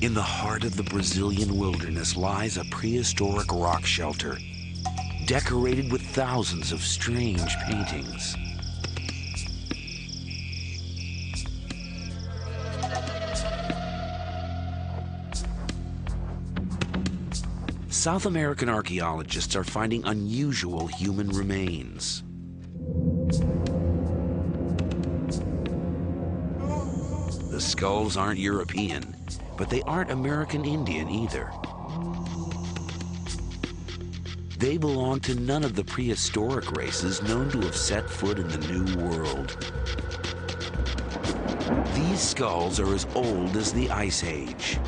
In the heart of the Brazilian wilderness lies a prehistoric rock shelter, decorated with thousands of strange paintings. South American archaeologists are finding unusual human remains. The skulls aren't European, but they aren't American Indian either. They belong to none of the prehistoric races known to have set foot in the New World. These skulls are as old as the Ice Age.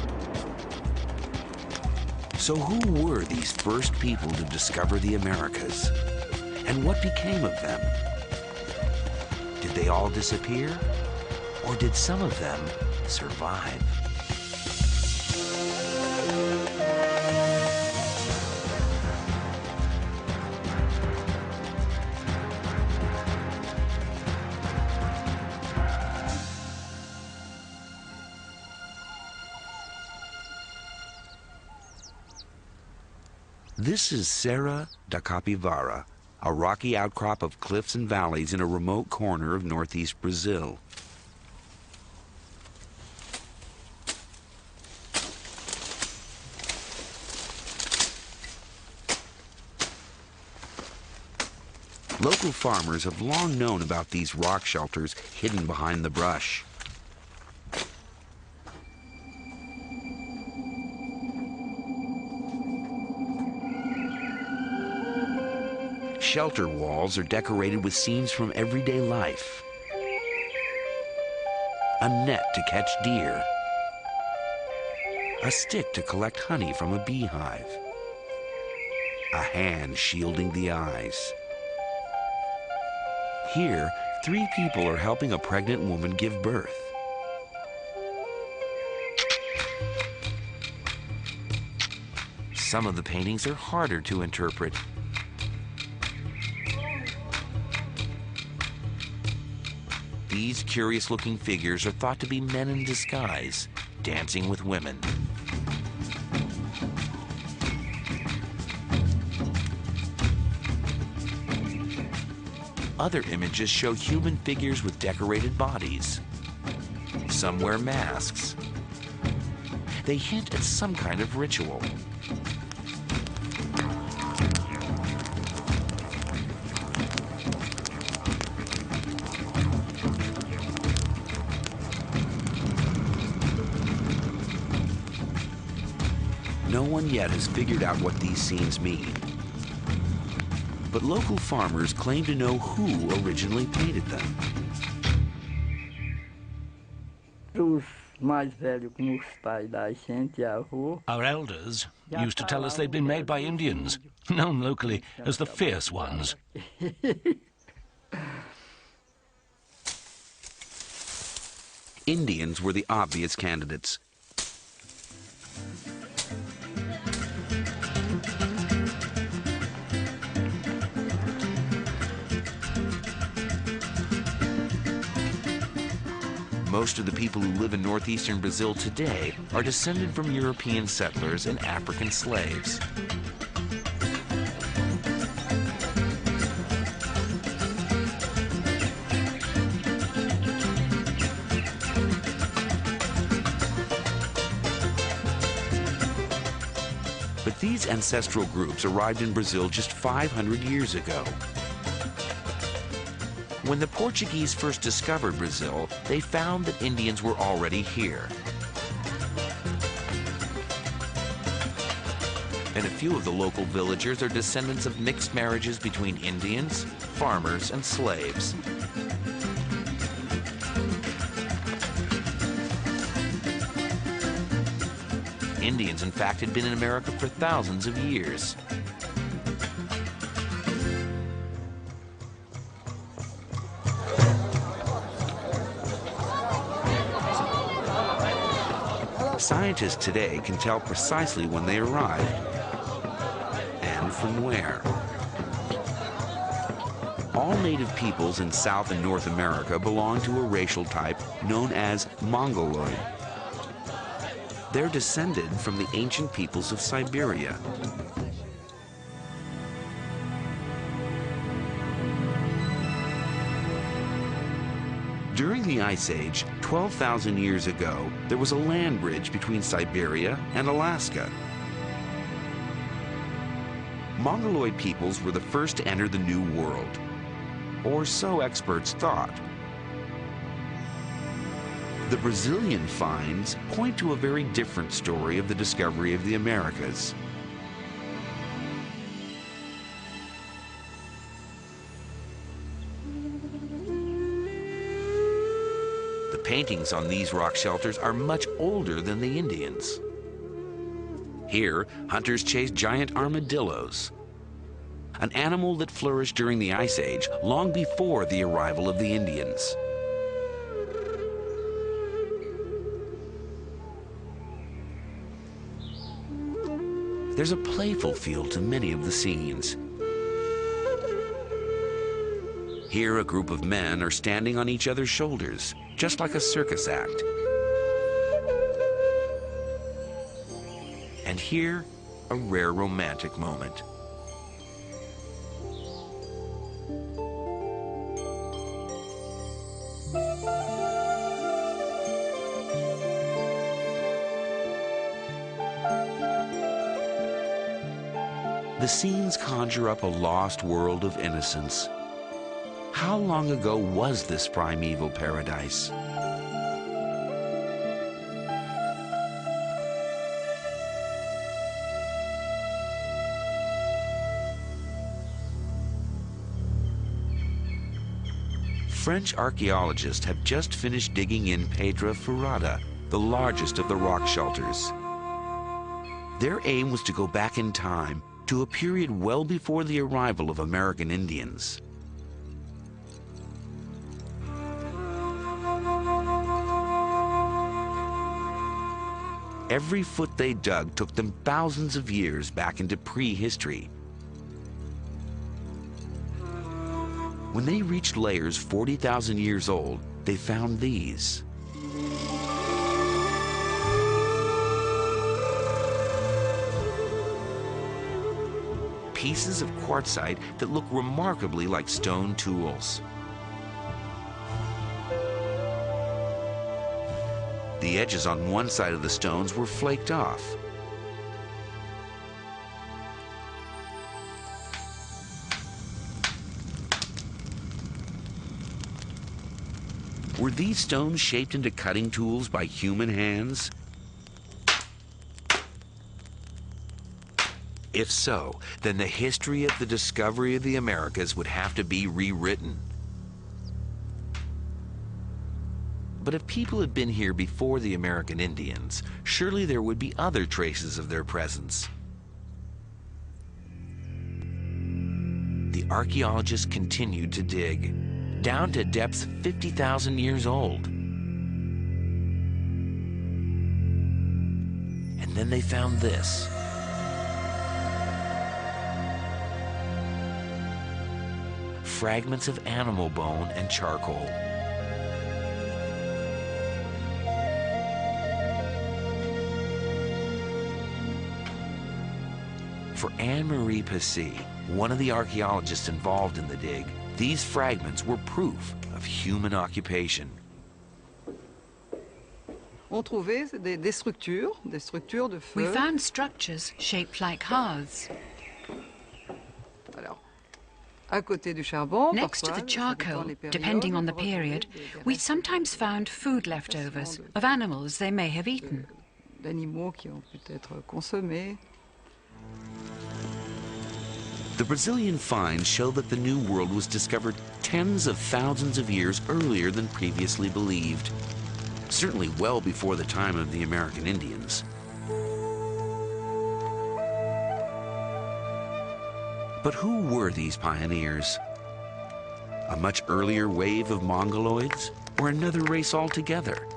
So who were these first people to discover the Americas? And what became of them? Did they all disappear? Or did some of them survive? This is Serra da Capivara, a rocky outcrop of cliffs and valleys in a remote corner of northeast Brazil. Local farmers have long known about these rock shelters hidden behind the brush. Shelter walls are decorated with scenes from everyday life. A net to catch deer. A stick to collect honey from a beehive. A hand shielding the eyes. Here, 3 people are helping a pregnant woman give birth. Some of the paintings are harder to interpret. These curious-looking figures are thought to be men in disguise, dancing with women. Other images show human figures with decorated bodies. Some wear masks. They hint at some kind of ritual. No one yet has figured out what these scenes mean. But local farmers claim to know who originally painted them. Our elders used to tell us they'd been made by Indians, known locally as the Fierce Ones. Indians were the obvious candidates. Most of the people who live in northeastern Brazil today are descended from European settlers and African slaves. But these ancestral groups arrived in Brazil just 500 years ago. When the Portuguese first discovered Brazil, they found that Indians were already here. And a few of the local villagers are descendants of mixed marriages between Indians, farmers, and slaves. Indians, in fact, had been in America for thousands of years. Scientists today can tell precisely when they arrived and from where. All native peoples in South and North America belong to a racial type known as Mongoloid. they're descended from the ancient peoples of Siberia. During the Ice Age, 12,000 years ago, there was a land bridge between Siberia and Alaska. Mongoloid peoples were the first to enter the New World, or so experts thought. The Brazilian finds point to a very different story of the discovery of the Americas. The paintings on these rock shelters are much older than the Indians. Here, hunters chased giant armadillos, an animal that flourished during the Ice Age, long before the arrival of the Indians. There's a playful feel to many of the scenes. Here, a group of men are standing on each other's shoulders, just like a circus act. And here, a rare romantic moment. The scenes conjure up a lost world of innocence. How long ago was this primeval paradise? French archaeologists have just finished digging in Pedra Furada, the largest of the rock shelters. Their aim was to go back in time to a period well before the arrival of American Indians. Every foot they dug took them thousands of years back into prehistory. When they reached layers 40,000 years old, they found these. Pieces of quartzite that look remarkably like stone tools. The edges on one side of the stones were flaked off. Were these stones shaped into cutting tools by human hands? If so, then the history of the discovery of the Americas would have to be rewritten. But if people had been here before the American Indians, surely there would be other traces of their presence. The archaeologists continued to dig, down to depths 50,000 years old. And then they found this. Fragments of animal bone and charcoal. For Anne-Marie Passy, one of the archaeologists involved in the dig, these fragments were proof of human occupation. We found structures shaped like hearths. Next to the charcoal, depending on the period, we sometimes found food leftovers of animals they may have eaten. The Brazilian finds show that the New World was discovered tens of thousands of years earlier than previously believed, certainly well before the time of the American Indians. But who were these pioneers? A much earlier wave of Mongoloids, or another race altogether?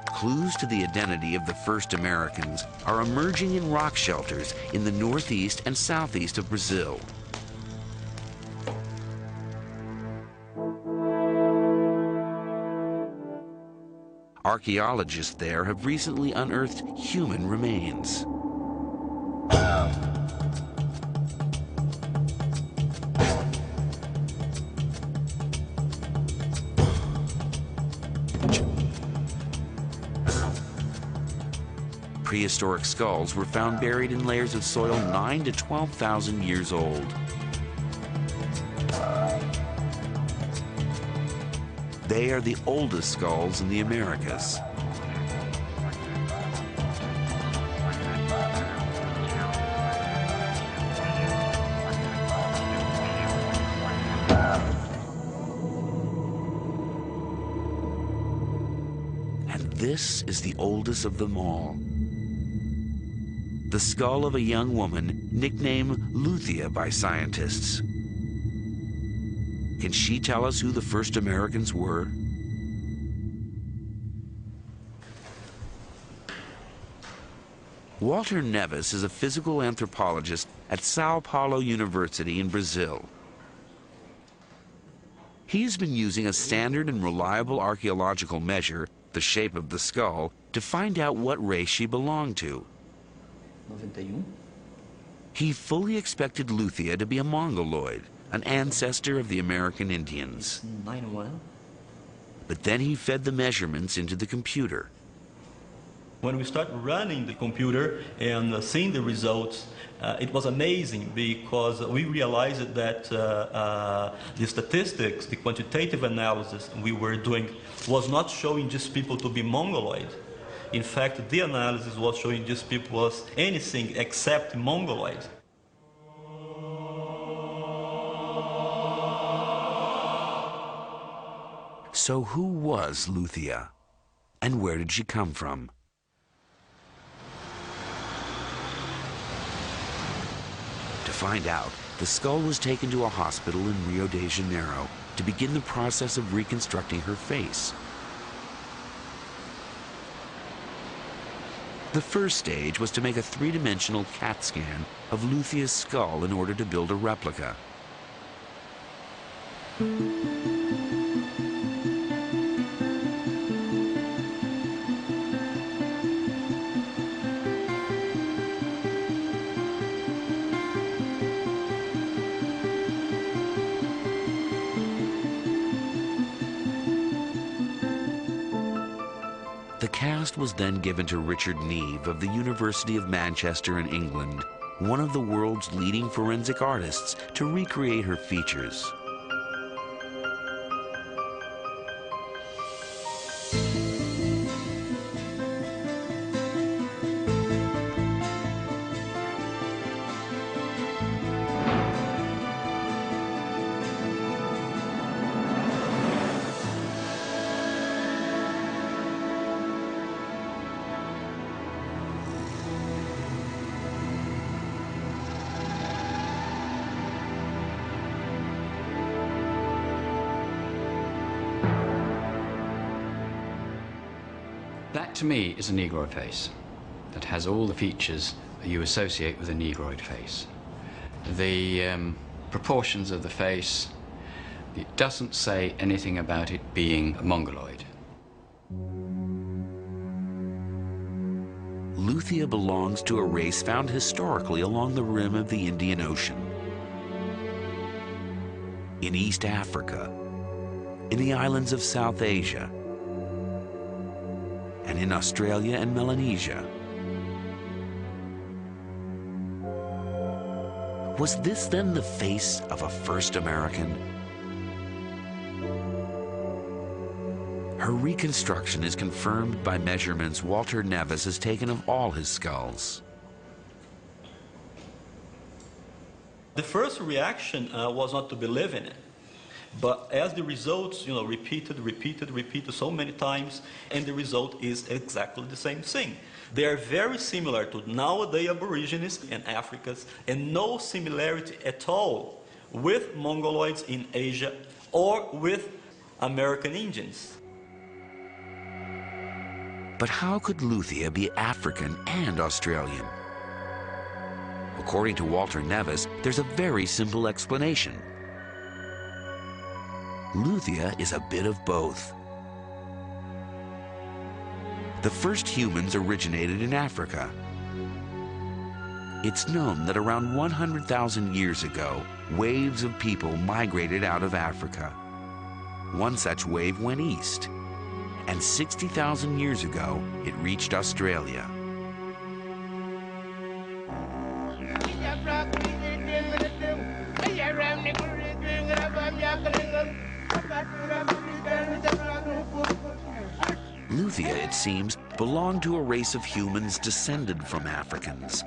Clues to the identity of the first Americans are emerging in rock shelters in the northeast and southeast of Brazil. Archaeologists there have recently unearthed human remains. Prehistoric skulls were found buried in layers of soil 9,000 to 12,000 years old. They are the oldest skulls in the Americas. And this is the oldest of them all. The skull of a young woman nicknamed Luthia by scientists. Can she tell us who the first Americans were? Walter Neves is a physical anthropologist at Sao Paulo University in Brazil. He has been using a standard and reliable archaeological measure, the shape of the skull, to find out what race she belonged to. 91. He fully expected Luthia to be a Mongoloid, an ancestor of the American Indians. 91. But then he fed the measurements into the computer. When we started running the computer and seeing the results, it was amazing because we realized that the statistics, the quantitative analysis we were doing was not showing just people to be Mongoloid. In fact, the analysis was showing just people was anything except Mongoloid. So who was Luthia? And where did she come from? To find out, the skull was taken to a hospital in Rio de Janeiro to begin the process of reconstructing her face. The first stage was to make a three-dimensional CAT scan of Luthia's skull in order to build a replica. The cast was then given to Richard Neve of the University of Manchester in England, one of the world's leading forensic artists, to recreate her features. That, to me, is a Negroid face that has all the features you associate with a Negroid face. The proportions of the face, it doesn't say anything about it being a Mongoloid. Luthia belongs to a race found historically along the rim of the Indian Ocean, in East Africa, in the islands of South Asia, and in Australia and Melanesia. Was this then the face of a first American? Her reconstruction is confirmed by measurements Walter Neves has taken of all his skulls. The first reaction was not to believe in it. But as the results, repeated so many times, and the result is exactly the same thing. They are very similar to nowadays Aborigines and Africans, and no similarity at all with Mongoloids in Asia or with American Indians. But how could Luthia be African and Australian? According to Walter Neves, there's a very simple explanation. Luthia is a bit of both. The first humans originated in Africa. It's known that around 100,000 years ago, waves of people migrated out of Africa. One such wave went east, and 60,000 years ago, it reached Australia. Luthia, it seems, belonged to a race of humans descended from Africans,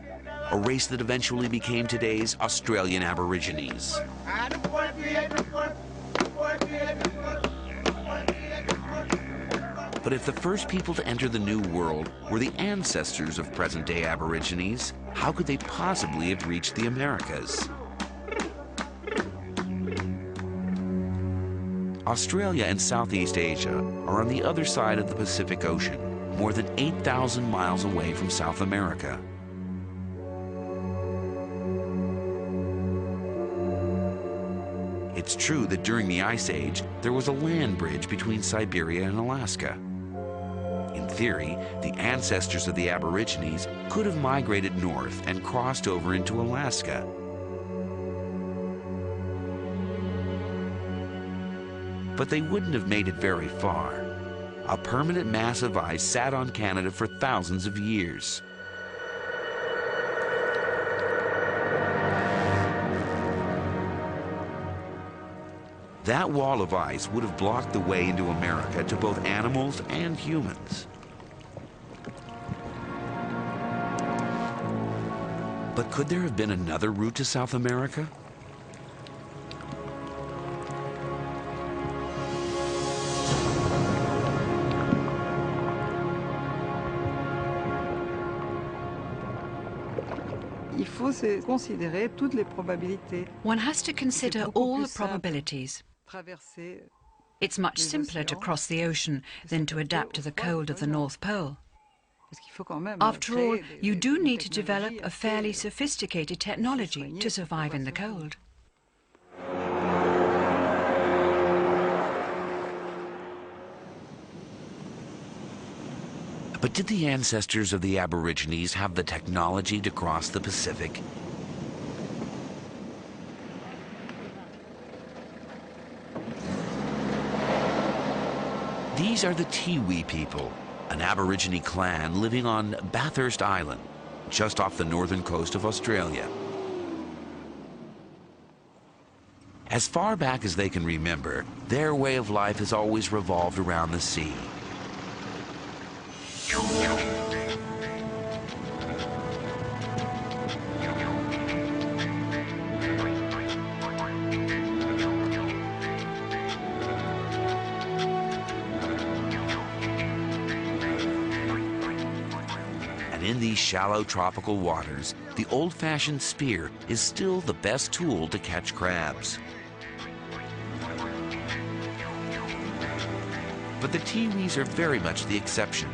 a race that eventually became today's Australian Aborigines. But if the first people to enter the New World were the ancestors of present-day Aborigines, how could they possibly have reached the Americas? Australia and Southeast Asia are on the other side of the Pacific Ocean, more than 8,000 miles away from South America. It's true that during the Ice Age, there was a land bridge between Siberia and Alaska. In theory, the ancestors of the Aborigines could have migrated north and crossed over into Alaska. But they wouldn't have made it very far. A permanent mass of ice sat on Canada for thousands of years. That wall of ice would have blocked the way into America to both animals and humans. But could there have been another route to South America? One has to consider all the probabilities. It's much simpler to cross the ocean than to adapt to the cold of the North Pole. After all, you do need to develop a fairly sophisticated technology to survive in the cold. But did the ancestors of the Aborigines have the technology to cross the Pacific? These are the Tiwi people, an Aborigine clan living on Bathurst Island, just off the northern coast of Australia. As far back as they can remember, their way of life has always revolved around the sea. And in these shallow tropical waters, the old-fashioned spear is still the best tool to catch crabs. But the Tiwis are very much the exception.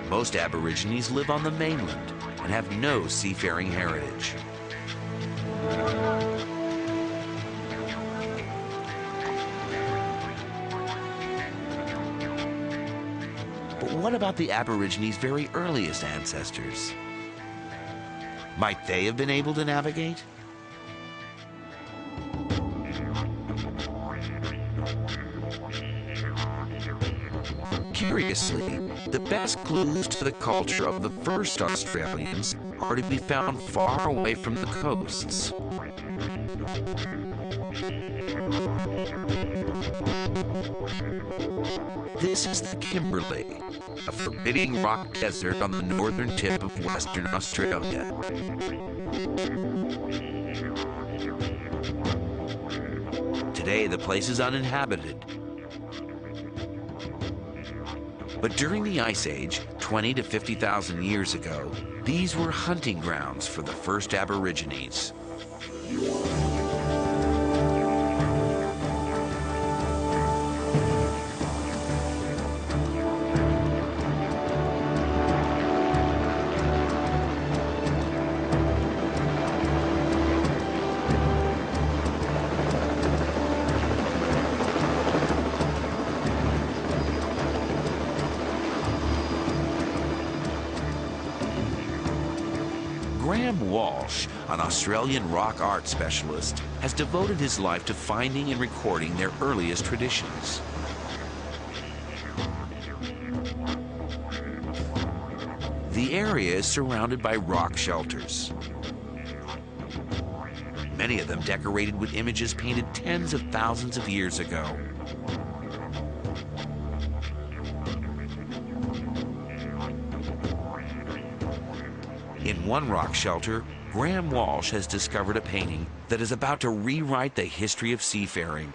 Most Aborigines live on the mainland and have no seafaring heritage. But what about the Aborigines' very earliest ancestors? Might they have been able to navigate? Curiously, the best clues to the culture of the first Australians are to be found far away from the coasts. This is the Kimberley, a forbidding rock desert on the northern tip of Western Australia. Today, the place is uninhabited. But during the Ice Age, 20 to 50,000 years ago, these were hunting grounds for the first Aborigines. Graham Walsh, an Australian rock art specialist, has devoted his life to finding and recording their earliest traditions. The area is surrounded by rock shelters, many of them decorated with images painted tens of thousands of years ago. In one rock shelter, Graham Walsh has discovered a painting that is about to rewrite the history of seafaring.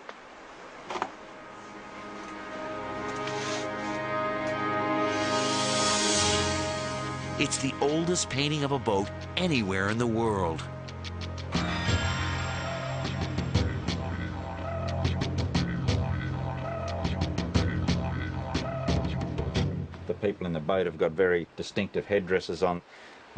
It's the oldest painting of a boat anywhere in the world. The people in the boat have got very distinctive headdresses on,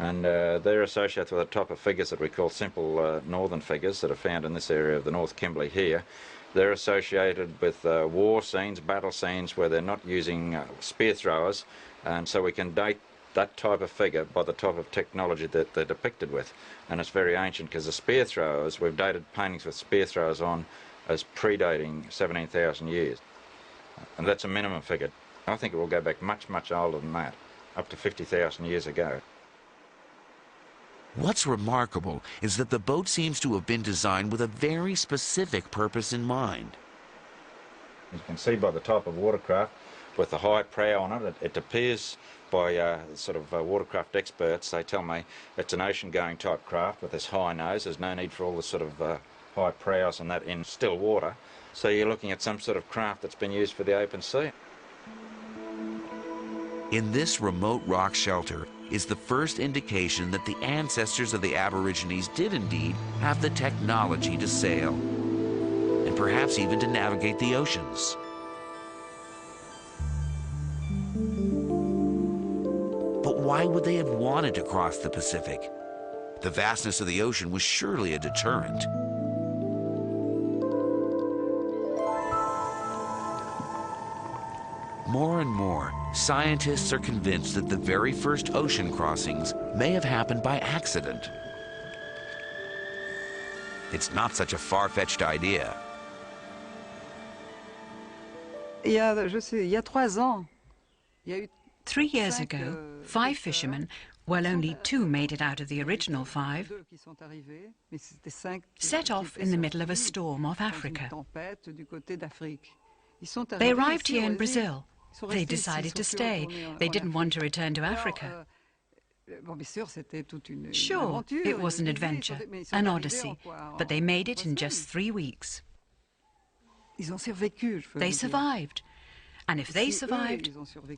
and they're associated with a type of figures that we call simple northern figures that are found in this area of the North Kimberley here. They're associated with war scenes, battle scenes where they're not using spear throwers, and so we can date that type of figure by the type of technology that they're depicted with. And it's very ancient because the spear throwers, we've dated paintings with spear throwers on as predating 17,000 years. And that's a minimum figure. I think it will go back much, much older than that, up to 50,000 years ago. What's remarkable is that the boat seems to have been designed with a very specific purpose in mind. You can see by the type of watercraft with the high prow on it, it appears by watercraft experts, they tell me it's an ocean-going type craft with this high nose. There's no need for all the sort of high prows and that in still water. So you're looking at some sort of craft that's been used for the open sea. In this remote rock shelter is the first indication that the ancestors of the Aborigines did indeed have the technology to sail, and perhaps even to navigate the oceans. But why would they have wanted to cross the Pacific? The vastness of the ocean was surely a deterrent. More and more, scientists are convinced that the very first ocean crossings may have happened by accident. It's not such a far-fetched idea. Il y a 3 ans, 3 years ago, 5 fishermen, well, only 2 made it out of the original 5, set off in the middle of a storm off Africa. They arrived here in Brazil. They decided to stay. They didn't want to return to Africa. Sure, it was an adventure, an odyssey, but they made it in just 3 weeks. They survived. And if they survived,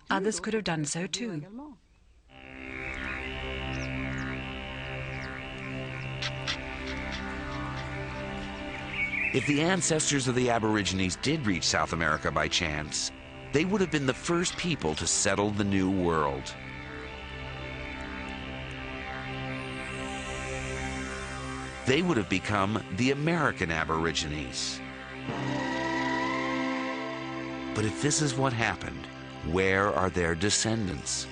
others could have done so too. If the ancestors of the Aborigines did reach South America by chance, they would have been the first people to settle the New World. They would have become the American Aborigines. But if this is what happened, where are their descendants?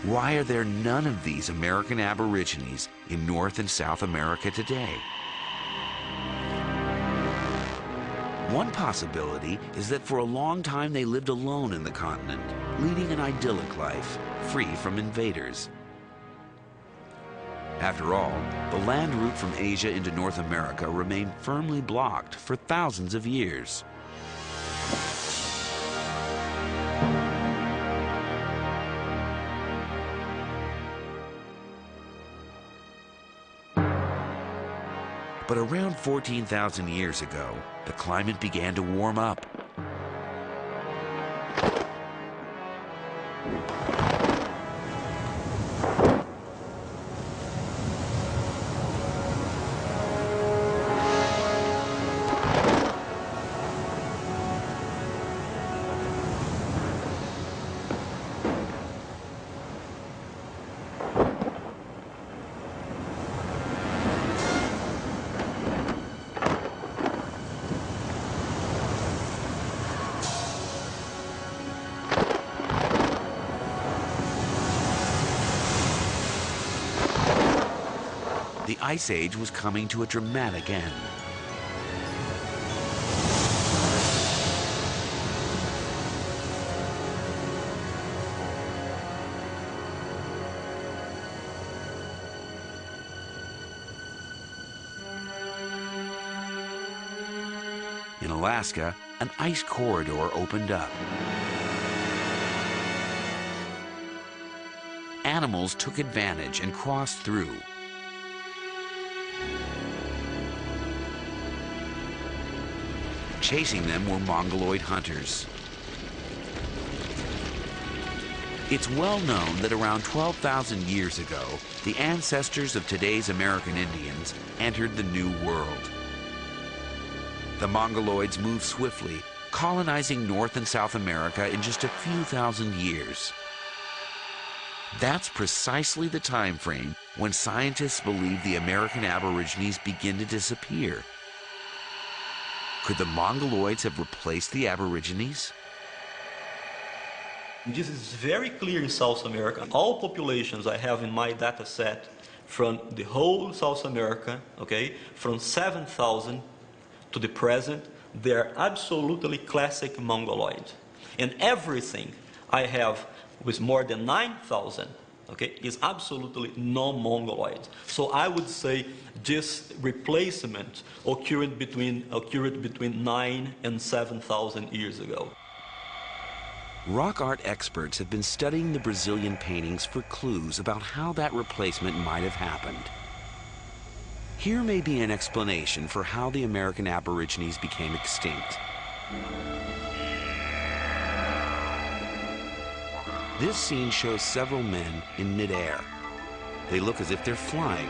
Why are there none of these American Aborigines in North and South America today? One possibility is that for a long time they lived alone in the continent, leading an idyllic life, free from invaders. After all, the land route from Asia into North America remained firmly blocked for thousands of years. But around 14,000 years ago, the climate began to warm up. Ice Age was coming to a dramatic end. In Alaska, an ice corridor opened up. Animals took advantage and crossed through. Chasing them were Mongoloid hunters. It's well known that around 12,000 years ago, the ancestors of today's American Indians entered the New World. The Mongoloids moved swiftly, colonizing North and South America in just a few thousand years. That's precisely the time frame when scientists believe the American Aborigines begin to disappear. Could the Mongoloids have replaced the Aborigines? This is very clear in South America. All populations I have in my data set from the whole South America, okay, from 7,000 to the present, they're absolutely classic Mongoloid. And everything I have with more than 9,000, okay, is absolutely non-Mongoloid. So I would say this replacement occurred between 9 and 7,000 years ago. Rock art experts have been studying the Brazilian paintings for clues about how that replacement might have happened. Here may be an explanation for how the American Aborigines became extinct. This scene shows several men in midair. They look as if they're flying.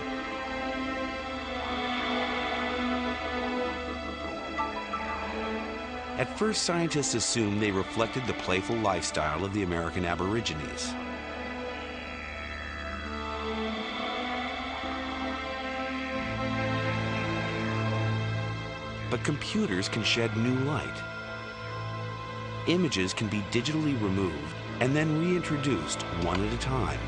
At first, scientists assumed they reflected the playful lifestyle of the American Aborigines. But computers can shed new light. Images can be digitally removed and then reintroduced one at a time.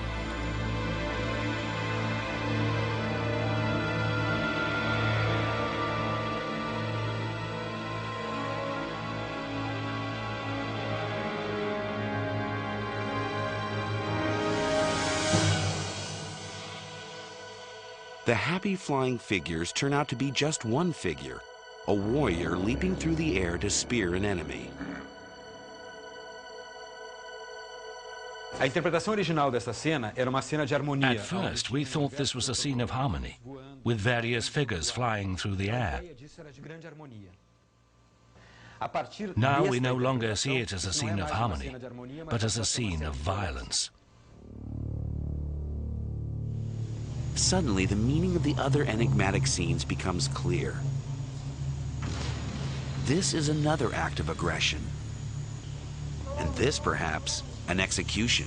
The happy flying figures turn out to be just one figure, a warrior leaping through the air to spear an enemy. A interpretação original dessa cena era uma cena de harmonia. At first, we thought this was a scene of harmony, with various figures flying through the air. Now we no longer see it as a scene of harmony, but as a scene of violence. Suddenly, the meaning of the other enigmatic scenes becomes clear. This is another act of aggression. And this, perhaps, an execution.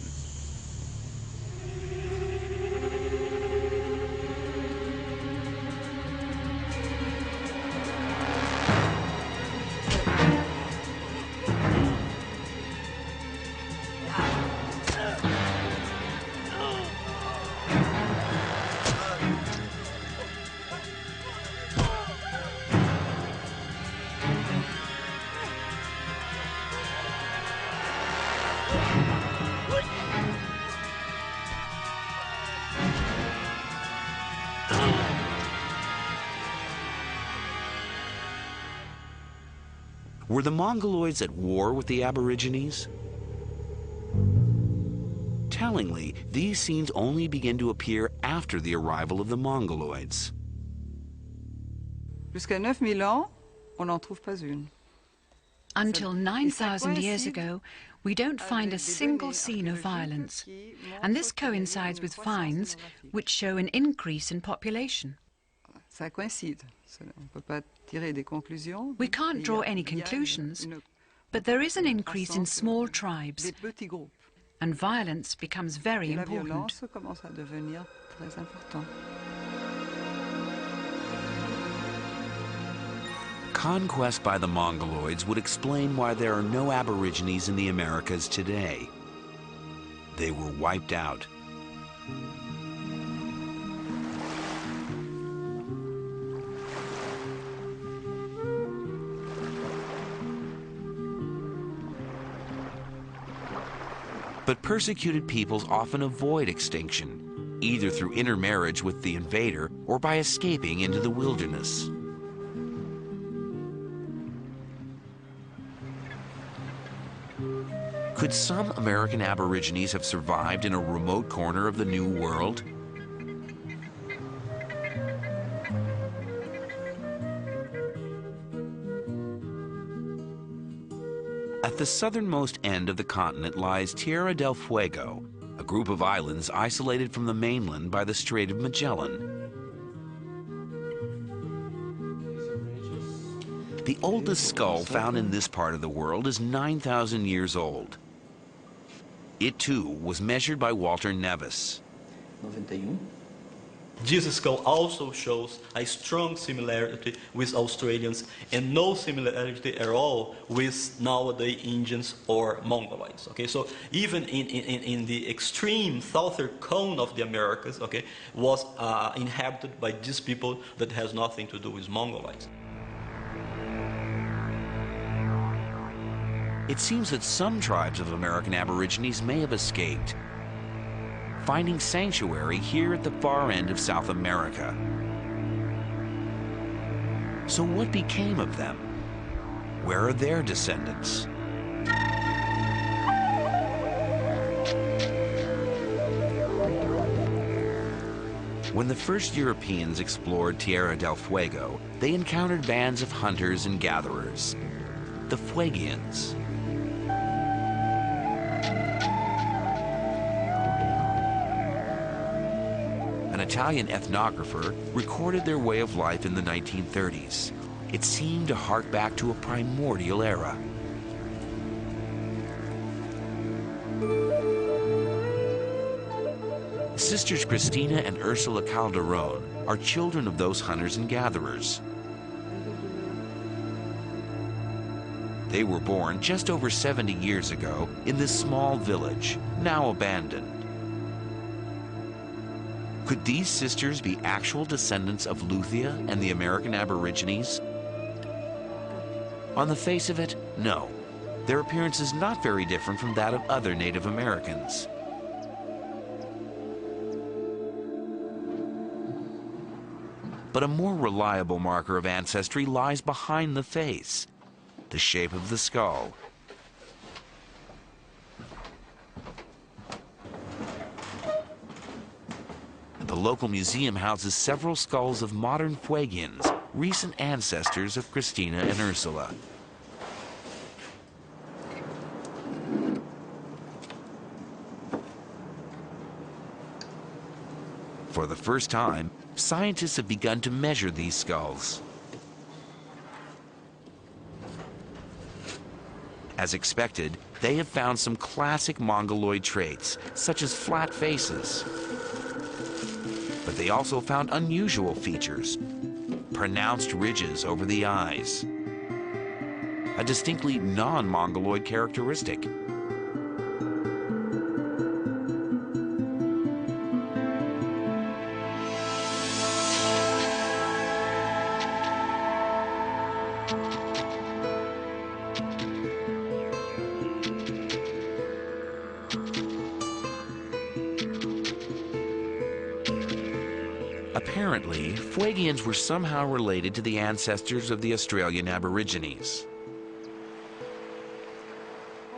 Were the Mongoloids at war with the Aborigines? Tellingly, these scenes only begin to appear after the arrival of the Mongoloids. Jusqu'à 9000 ans, on n'en trouve pas une. Until 9,000 years ago, we don't find a single scene of violence, and this coincides with finds which show an increase in population. Ça coïncide. On peut pas tirer des conclusions. We can't draw any conclusions, but there is an increase in small tribes, and violence becomes very important. La violence commence à devenir très important. Conquest by the Mongoloids would explain why there are no Aborigines in the Americas today. They were wiped out. But persecuted peoples often avoid extinction, either through intermarriage with the invader or by escaping into the wilderness. Could some American Aborigines have survived in a remote corner of the New World? At the southernmost end of the continent lies Tierra del Fuego, a group of islands isolated from the mainland by the Strait of Magellan. The oldest skull found in this part of the world is 9,000 years old. It too was measured by Walter Nevis. 91. This skull also shows a strong similarity with Australians and no similarity at all with nowadays Indians or Mongoloids. Okay, so even in the extreme southern cone of the Americas, okay, was inhabited by these people that has nothing to do with Mongoloids. It seems that some tribes of American Aborigines may have escaped, finding sanctuary here at the far end of South America. So what became of them? Where are their descendants? When the first Europeans explored Tierra del Fuego, they encountered bands of hunters and gatherers, the Fuegians. An Italian ethnographer recorded their way of life in the 1930s. It seemed to hark back to a primordial era. Sisters Cristina and Ursula Calderon are children of those hunters and gatherers. They were born just over 70 years ago in this small village, now abandoned. Could these sisters be actual descendants of Luthia and the American Aborigines? On the face of it, no. Their appearance is not very different from that of other Native Americans. But a more reliable marker of ancestry lies behind the face, the shape of the skull. The local museum houses several skulls of modern Fuegians, recent ancestors of Cristina and Ursula. For the first time, scientists have begun to measure these skulls. As expected, they have found some classic Mongoloid traits, such as flat faces. But they also found unusual features, pronounced ridges over the eyes, a distinctly non-Mongoloid characteristic. Apparently, Fuegians were somehow related to the ancestors of the Australian Aborigines.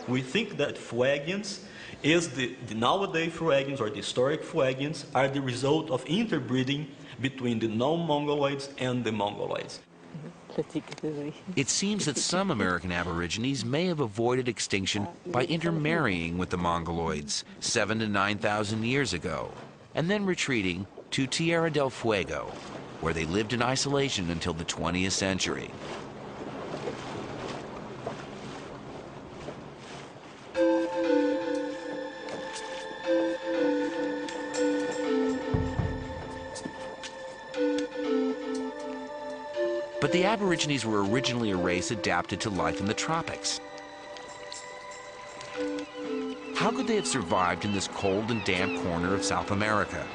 We think that Fuegians is the nowadays Fuegians or the historic Fuegians are the result of interbreeding between the non-Mongoloids and the Mongoloids. It seems that some American Aborigines may have avoided extinction by intermarrying with the Mongoloids 7,000 to 9,000 years ago, and then retreating to Tierra del Fuego, where they lived in isolation until the 20th century. But the Aborigines were originally a race adapted to life in the tropics. How could they have survived in this cold and damp corner of South America?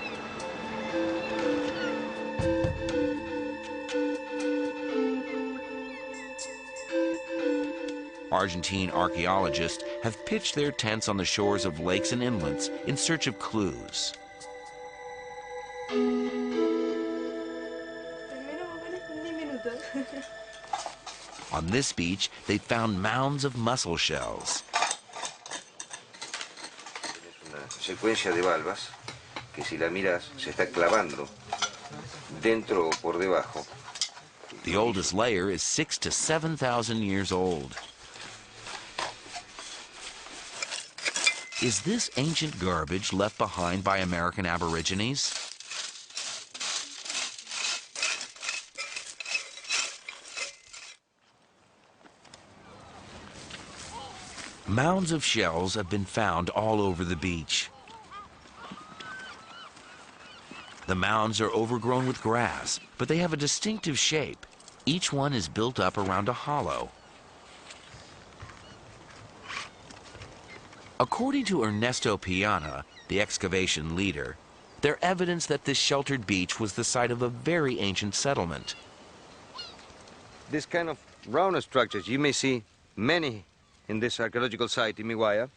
Argentine archaeologists have pitched their tents on the shores of lakes and inlets in search of clues. On this beach, they found mounds of mussel shells. Secuencia de valvas que si la miras se está clavando dentro o por debajo. The oldest layer is 6,000 to 7,000 years old. Is this ancient garbage left behind by American Aborigines? Mounds of shells have been found all over the beach. The mounds are overgrown with grass, but they have a distinctive shape. Each one is built up around a hollow. According to Ernesto Piana, the excavation leader, they're evidence that this sheltered beach was the site of a very ancient settlement. This kind of round structures, you may see many in this archaeological site in Miwaya,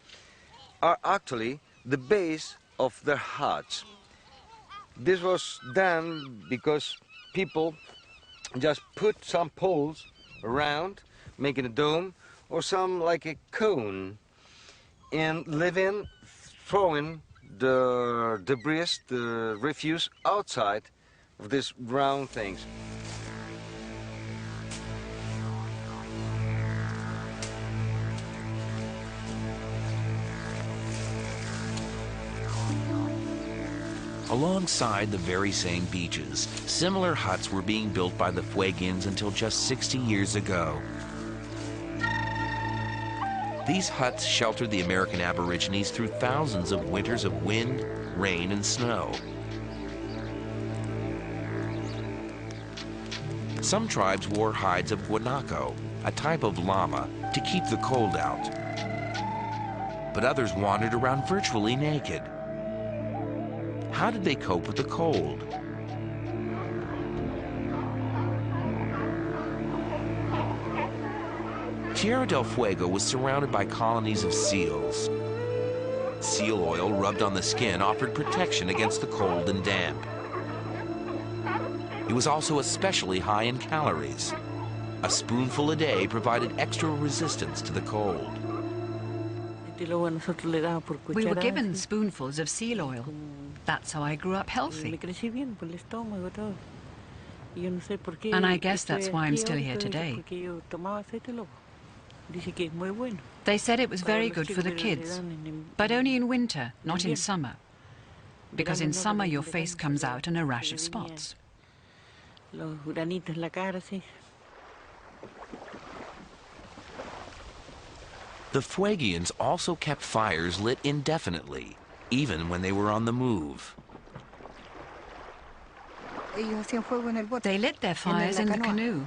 are actually the base of their huts. This was done because people just put some poles around, making a dome, or some like a cone, and living, throwing the debris, the refuse, outside of these round things. Alongside the very same beaches, similar huts were being built by the Fuegians until just 60 years ago. These huts sheltered the American Aborigines through thousands of winters of wind, rain, and snow. Some tribes wore hides of guanaco, a type of llama, to keep the cold out. But others wandered around virtually naked. How did they cope with the cold? Tierra del Fuego was surrounded by colonies of seals. Seal oil rubbed on the skin offered protection against the cold and damp. It was also especially high in calories. A spoonful a day provided extra resistance to the cold. We were given spoonfuls of seal oil. That's how I grew up healthy. And I guess that's why I'm still here today. They said it was very good for the kids, but only in winter, not in summer. Because in summer your face comes out in a rash of spots. The Fuegians also kept fires lit indefinitely, even when they were on the move. They lit their fires in the canoe.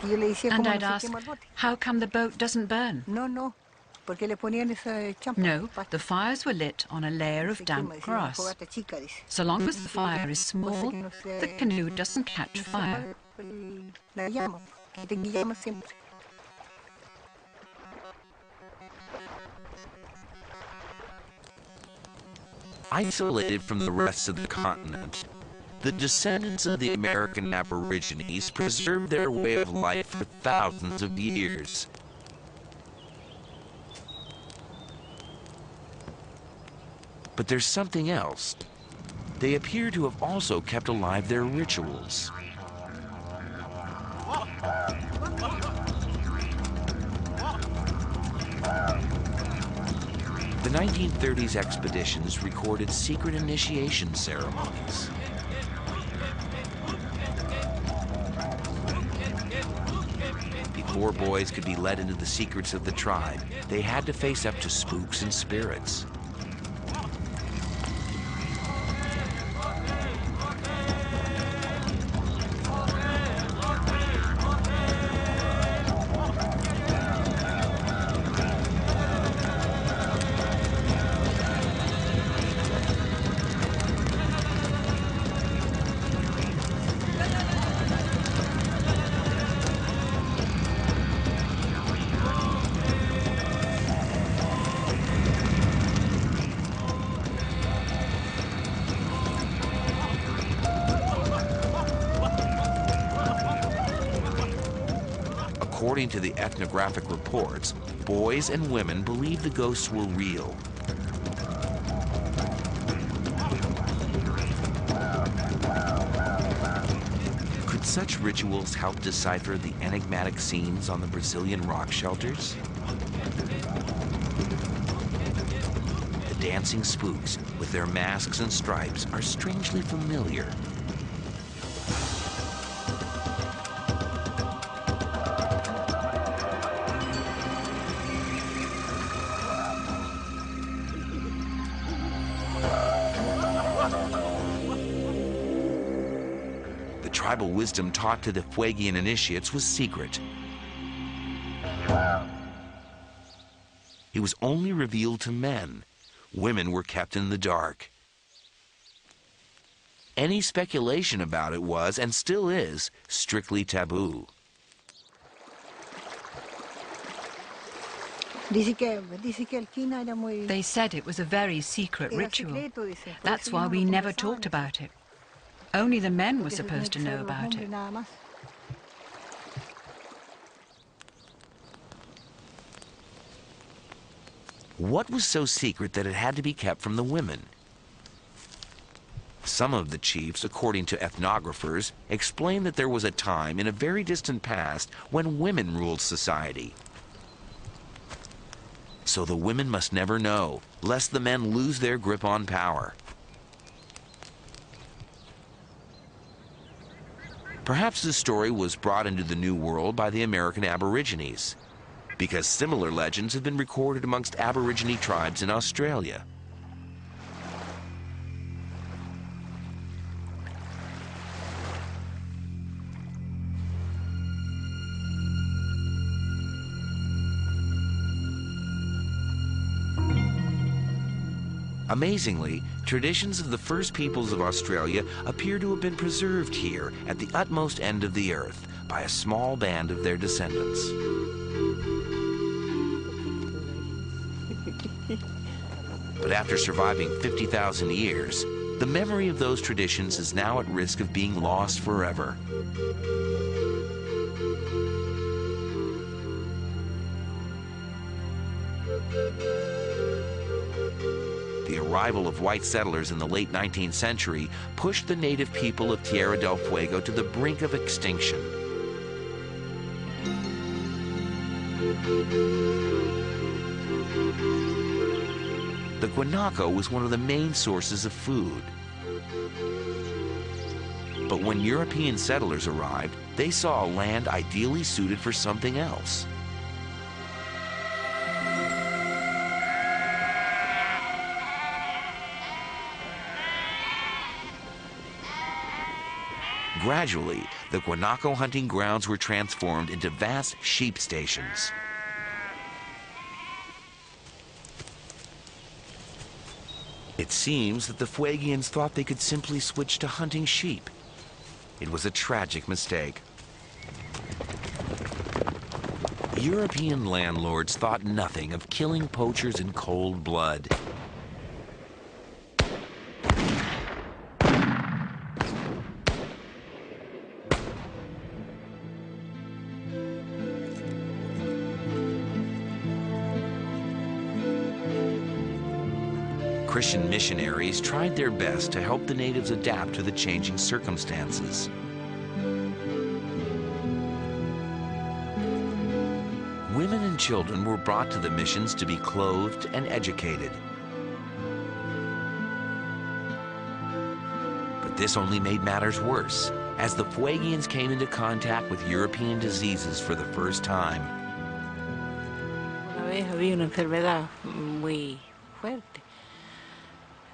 And I'd ask, how come the boat doesn't burn? No, the fires were lit on a layer of damp grass. So long as the fire is small, the canoe doesn't catch fire. Isolated from the rest of the continent, the descendants of the American Aborigines preserved their way of life for thousands of years. But there's something else. They appear to have also kept alive their rituals. The 1930s expeditions recorded secret initiation ceremonies. Before boys could be led into the secrets of the tribe, they had to face up to spooks and spirits. According to the ethnographic reports, boys and women believed the ghosts were real. Could such rituals help decipher the enigmatic scenes on the Brazilian rock shelters? The dancing spooks, with their masks and stripes, are strangely familiar. The tribal wisdom taught to the Fuegian initiates was secret. It was only revealed to men. Women were kept in the dark. Any speculation about it was, and still is, strictly taboo. They said it was a very secret ritual. That's why we never talked about it. Only the men were supposed to know about it. What was so secret that it had to be kept from the women? Some of the chiefs, according to ethnographers, explain that there was a time in a very distant past when women ruled society. So the women must never know, lest the men lose their grip on power. Perhaps this story was brought into the New World by the American Aborigines, because similar legends have been recorded amongst Aborigine tribes in Australia. Amazingly, traditions of the first peoples of Australia appear to have been preserved here at the utmost end of the earth by a small band of their descendants. But after surviving 50,000 years, the memory of those traditions is now at risk of being lost forever. The arrival of white settlers in the late 19th century pushed the native people of Tierra del Fuego to the brink of extinction. The guanaco was one of the main sources of food. But when European settlers arrived, they saw a land ideally suited for something else. Gradually, the guanaco hunting grounds were transformed into vast sheep stations. It seems that the Fuegians thought they could simply switch to hunting sheep. It was a tragic mistake. European landlords thought nothing of killing poachers in cold blood. Christian missionaries tried their best to help the natives adapt to the changing circumstances. Women and children were brought to the missions to be clothed and educated. But this only made matters worse, as the Fuegians came into contact with European diseases for the first time.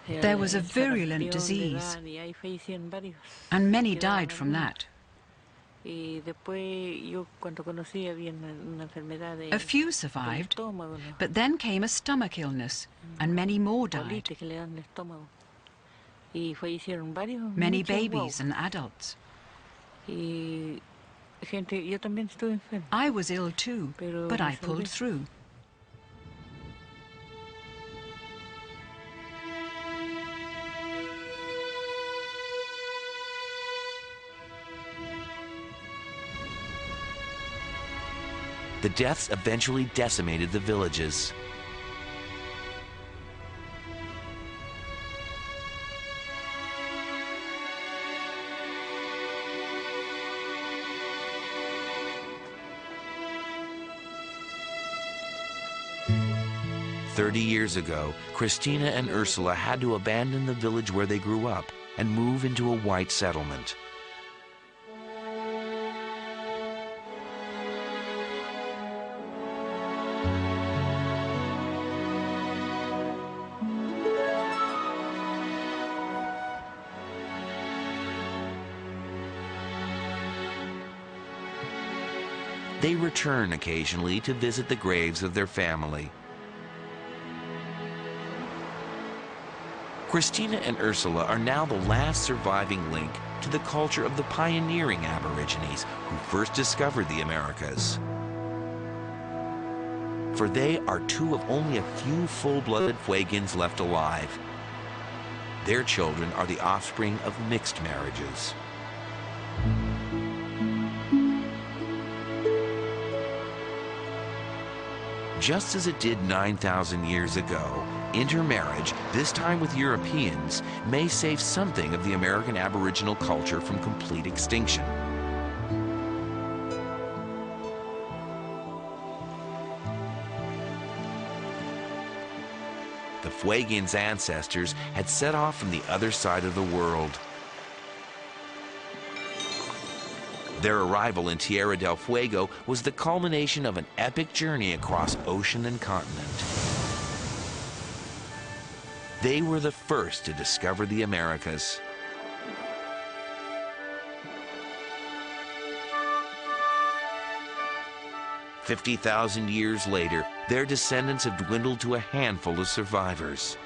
There was a virulent disease, and many died from that. A few survived, but then came a stomach illness, and many more died. Many babies and adults. I was ill too, but I pulled through. The deaths eventually decimated the villages. "30 years ago, Christina and Ursula had to abandon the village where they grew up and move into a white settlement. They return occasionally to visit the graves of their family. Christina and Ursula are now the last surviving link to the culture of the pioneering Aborigines who first discovered the Americas. For they are two of only a few full-blooded Fuegians left alive. Their children are the offspring of mixed marriages. Just as it did 9,000 years ago, intermarriage, this time with Europeans, may save something of the American Aboriginal culture from complete extinction. The Fuegians' ancestors had set off from the other side of the world. Their arrival in Tierra del Fuego was the culmination of an epic journey across ocean and continent. They were the first to discover the Americas. "50,000 years later, their descendants have dwindled to a handful of survivors.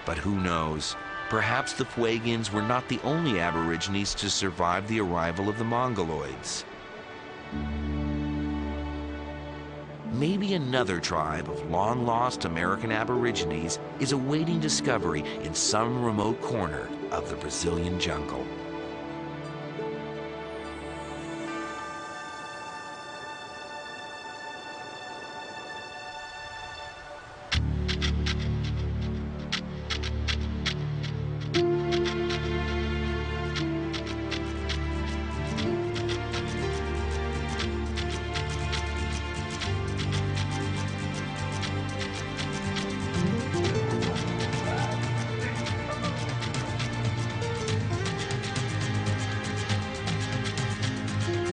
But who knows? Perhaps the Fuegians were not the only Aborigines to survive the arrival of the Mongoloids. Maybe another tribe of long-lost American Aborigines is awaiting discovery in some remote corner of the Brazilian jungle.